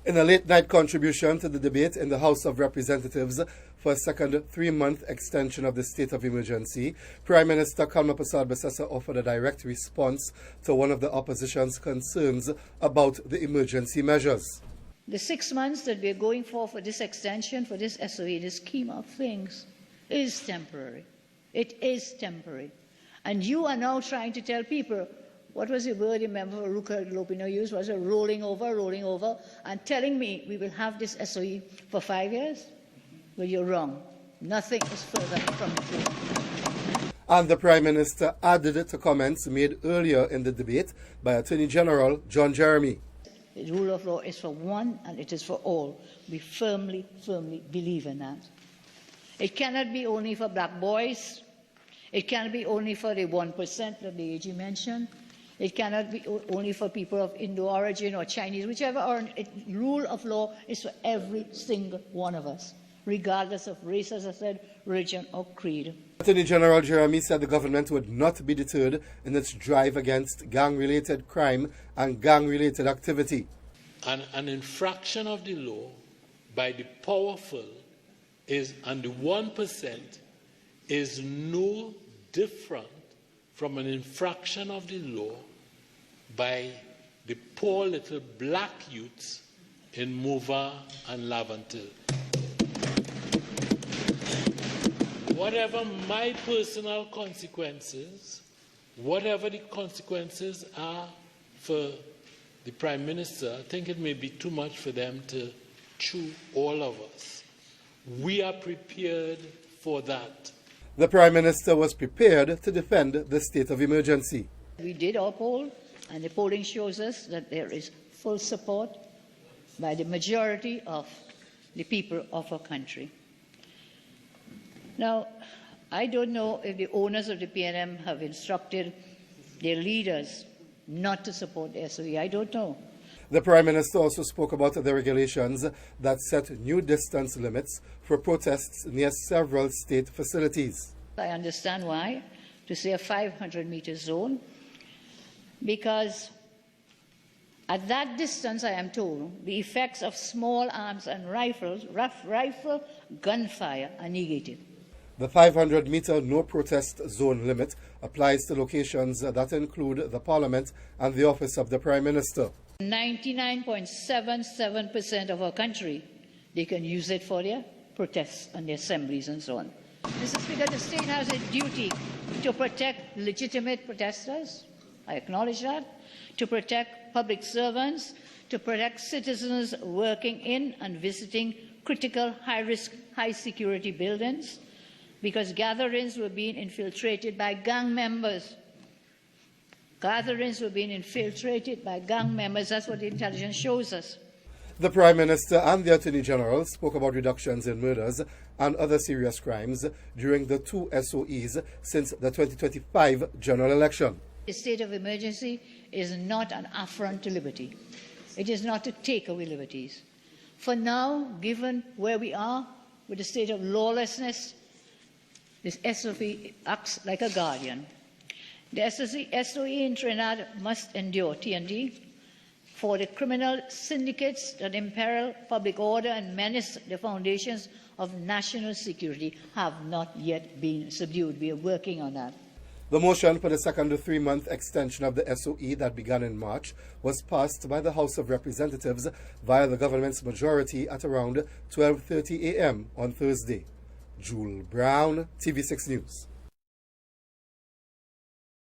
In a late-night contribution to the debate in the House of Representatives for a second three-month extension of the state of emergency, Prime Minister Kalma Prasad Basesa offered a direct response to one of the opposition's concerns about the emergency measures. The 6 months that we're going for this extension, for this SOE, this scheme of things, is temporary. It is temporary. And you are now trying to tell people, what was the word Member Ruka Lopino used? Was it rolling over, and telling me we will have this SOE for 5 years? Well, you're wrong. Nothing is further from the truth. And the Prime Minister added to comments made earlier in the debate by Attorney General John Jeremy. The rule of law is for one and it is for all. We firmly believe in that. It cannot be only for black boys. It cannot be only for the 1% that the AG mentioned. It cannot be only for people of Indo origin or Chinese, whichever. Rule of law is for every single one of us, regardless of race, as I said, religion or creed. Attorney General Jeremy said the government would not be deterred in its drive against gang-related crime and gang-related activity. An infraction of the law by the powerful and the 1% is no different from an infraction of the law by the poor little black youths in Mova and Lavantil. Whatever my personal consequences, whatever the consequences are for the Prime Minister, I think it may be too much for them to chew, all of us. We are prepared for that. The Prime Minister was prepared to defend the state of emergency. We did our poll, and the polling shows us that there is full support by the majority of the people of our country. Now, I don't know if the owners of the PNM have instructed their leaders not to support the SOE. I don't know. The Prime Minister also spoke about the regulations that set new distance limits for protests near several state facilities. I understand why, to say a 500-meter zone, because at that distance, I am told, the effects of small arms and rifle gunfire are negated. The 500-meter no-protest zone limit applies to locations that include the Parliament and the office of the Prime Minister. 99.77% of our country, they can use it for their protests and their assemblies and so on. Mr. Speaker, the state has a duty to protect legitimate protesters. I acknowledge that. To protect public servants, to protect citizens working in and visiting critical, high-risk, high-security buildings, because gatherings were being infiltrated by gang members. Gatherings were being infiltrated by gang members. That's what the intelligence shows us. The Prime Minister and the Attorney General spoke about reductions in murders and other serious crimes during the two SOEs since the 2025 general election. The state of emergency is not an affront to liberty. It is not to take away liberties. For now, given where we are with the state of lawlessness, this SOE acts like a guardian. The SOE in Trinidad must endure, TND, for the criminal syndicates that imperil public order and menace the foundations of national security have not yet been subdued. We are working on that. The motion for the second three-month extension of the SOE that began in March was passed by the House of Representatives via the government's majority at around 12:30 a.m. on Thursday. Jewel Brown, TV6 News.